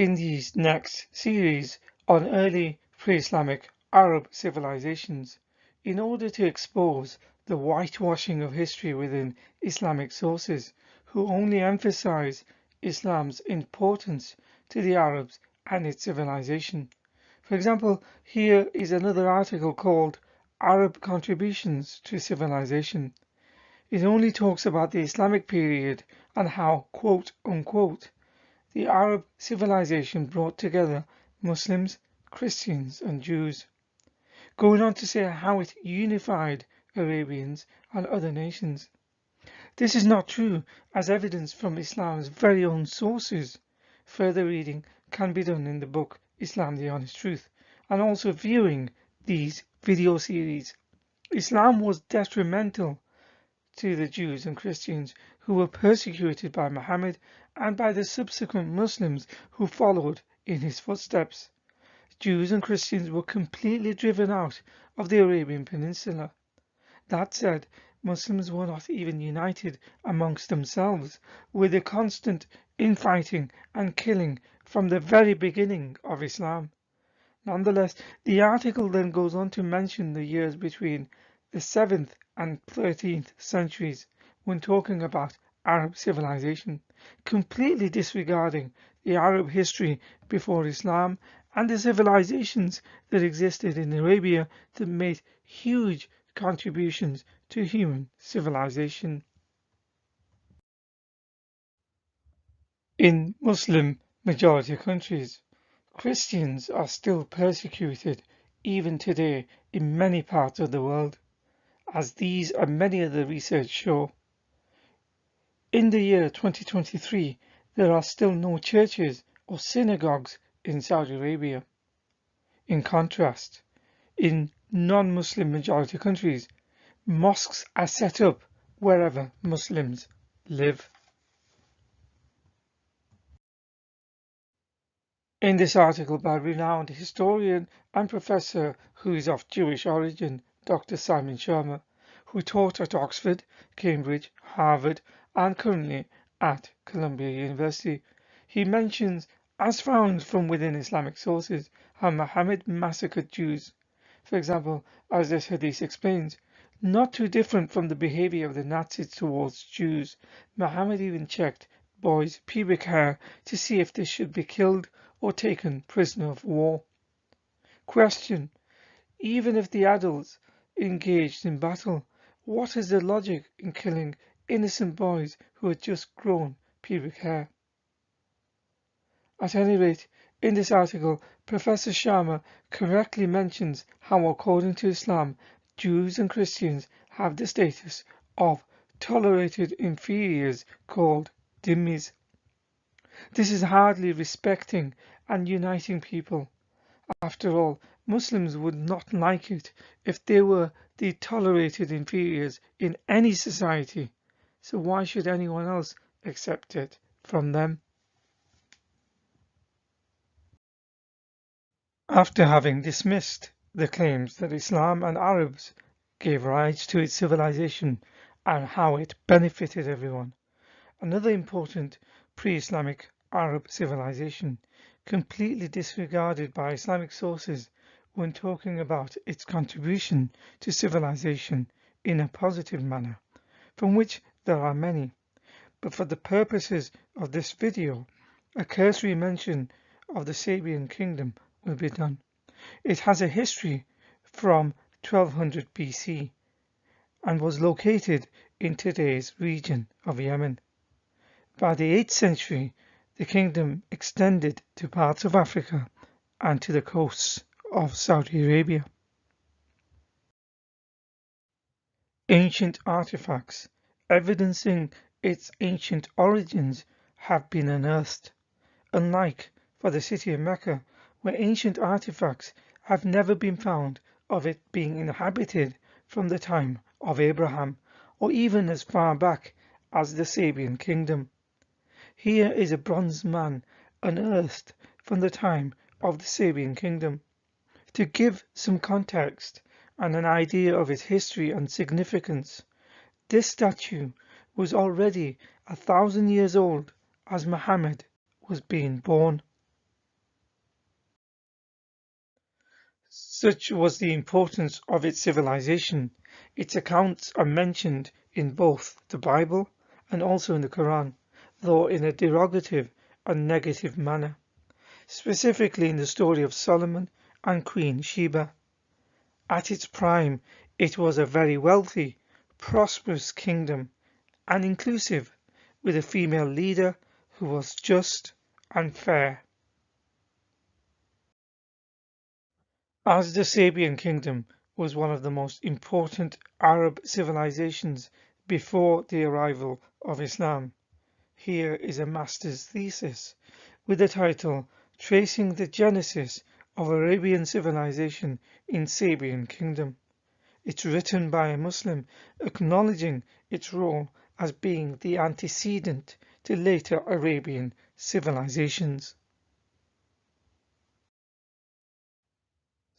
in these next series on early pre-Islamic Arab civilizations in order to expose the whitewashing of history within Islamic sources who only emphasize Islam's importance to the Arabs and its civilization. For example, here is another article called Arab Contributions to Civilization. It only talks about the Islamic period and how, quote unquote, the Arab civilization brought together Muslims, Christians and Jews, going on to say how it unified Arabians and other nations. This is not true, as evidenced from Islam's very own sources. Further reading can be done in the book Islam the Honest Truth, and also viewing these video series. Islam was detrimental to the Jews and Christians who were persecuted by Muhammad and by the subsequent Muslims who followed in his footsteps. Jews and Christians were completely driven out of the Arabian Peninsula. That said, Muslims were not even united amongst themselves, with a constant infighting and killing from the very beginning of Islam. Nonetheless, the article then goes on to mention the years between the 7th and 13th centuries when talking about Arab civilization, completely disregarding the Arab history before Islam and the civilizations that existed in Arabia that made huge contributions to human civilization. In Muslim majority countries, Christians are still persecuted even today in many parts of the world, as these and many other research show. In the year 2023, there are still no churches or synagogues in Saudi Arabia. In contrast, in non-Muslim majority countries, mosques are set up wherever Muslims live. In this article by renowned historian and professor who is of Jewish origin, Dr. Simon Sharma, who taught at Oxford, Cambridge, Harvard, and currently at Columbia University, he mentions, as found from within Islamic sources, how Muhammad massacred Jews. For example, as this hadith explains, not too different from the behavior of the Nazis towards Jews, Muhammad even checked boys' pubic hair to see if they should be killed or taken prisoner of war. Question: even if the adults engaged in battle, what is the logic in killing innocent boys who had just grown pubic hair? At any rate, in this article, Professor Sharma correctly mentions how, according to Islam, Jews and Christians have the status of tolerated inferiors called dhimmis. This is hardly respecting and uniting people. After all, Muslims would not like it if they were the tolerated inferiors in any society, so why should anyone else accept it from them? After having dismissed the claims that Islam and Arabs gave rise to its civilization and how it benefited everyone, another important pre-Islamic Arab civilization, completely disregarded by Islamic sources when talking about its contribution to civilization in a positive manner, from which there are many, but for the purposes of this video, a cursory mention of the Sabian kingdom will be done. It has a history from 1200 BC and was located in today's region of Yemen. By the 8th century, the kingdom extended to parts of Africa and to the coasts of Saudi Arabia. Ancient artifacts evidencing its ancient origins have been unearthed, unlike for the city of Mecca, where ancient artifacts have never been found of it being inhabited from the time of Abraham, or even as far back as the Sabian kingdom. Here is a bronze man unearthed from the time of the Sabian kingdom. To give some context and an idea of its history and significance, this statue was already 1,000 years old as Muhammad was being born. Such was the importance of its civilization. Its accounts are mentioned in both the Bible and also in the Quran, though in a derogative and negative manner, specifically in the story of Solomon and Queen Sheba. At its prime, it was a very wealthy, prosperous kingdom and inclusive, with a female leader who was just and fair. As the Sabian kingdom was one of the most important Arab civilizations before the arrival of Islam, here is a master's thesis with the title Tracing the Genesis of Arabian Civilization in Sabian Kingdom. It's written by a Muslim acknowledging its role as being the antecedent to later Arabian civilizations.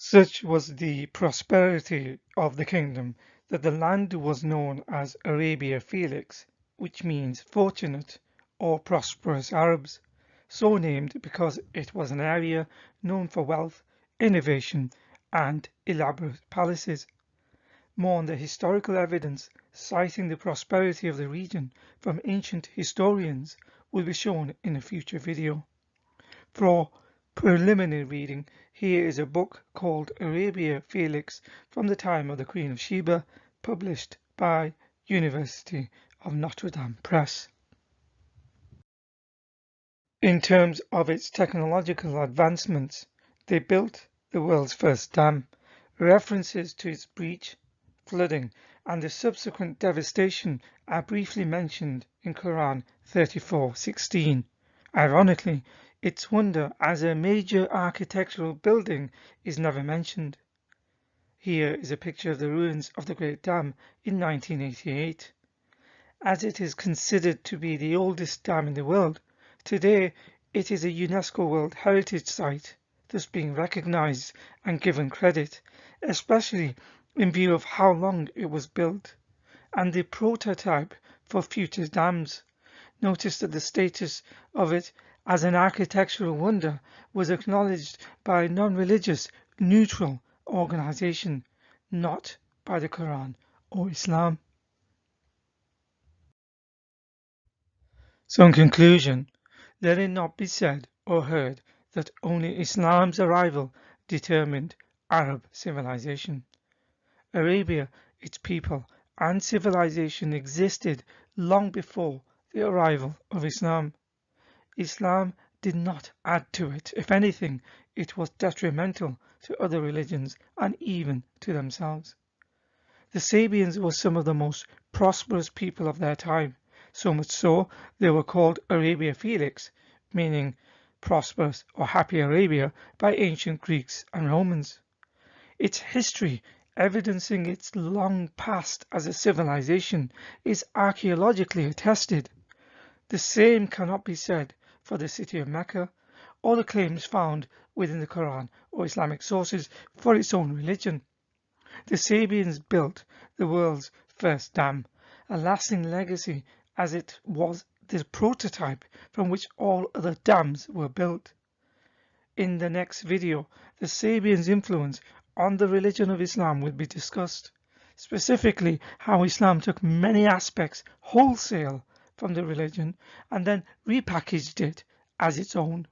Such was the prosperity of the kingdom that the land was known as Arabia Felix, which means fortunate or prosperous Arabs, so named because it was an area known for wealth, innovation, and elaborate palaces. More on the historical evidence citing the prosperity of the region from ancient historians will be shown in a future video. For preliminary reading, here is a book called Arabia Felix from the time of the Queen of Sheba, published by University of Notre Dame Press. In terms of its technological advancements, they built the world's first dam. References to its breach, flooding, and the subsequent devastation are briefly mentioned in Quran 34:16. Ironically, its wonder as a major architectural building is never mentioned. Here is a picture of the ruins of the Great Dam in 1988. As it is considered to be the oldest dam in the world, today it is a UNESCO World Heritage Site, thus being recognized and given credit, especially in view of how long it was built, and the prototype for future dams. Notice that the status of it as an architectural wonder was acknowledged by a non-religious, neutral organization, not by the Quran or Islam. So in conclusion, let it not be said or heard that only Islam's arrival determined Arab civilization. Arabia, its people, and civilization existed long before the arrival of Islam. Islam did not add to it. If anything, it was detrimental to other religions and even to themselves. The Sabians were some of the most prosperous people of their time, so much so they were called Arabia Felix, meaning prosperous or happy Arabia, by ancient Greeks and Romans. Its history, evidencing its long past as a civilization, is archaeologically attested. The same cannot be said for the city of Mecca or the claims found within the Quran or Islamic sources for its own religion. The Sabians built the world's first dam, a lasting legacy as it was the prototype from which all other dams were built. In the next video, the Sabians' influence on the religion of Islam will be discussed, specifically how Islam took many aspects wholesale from the religion and then repackaged it as its own.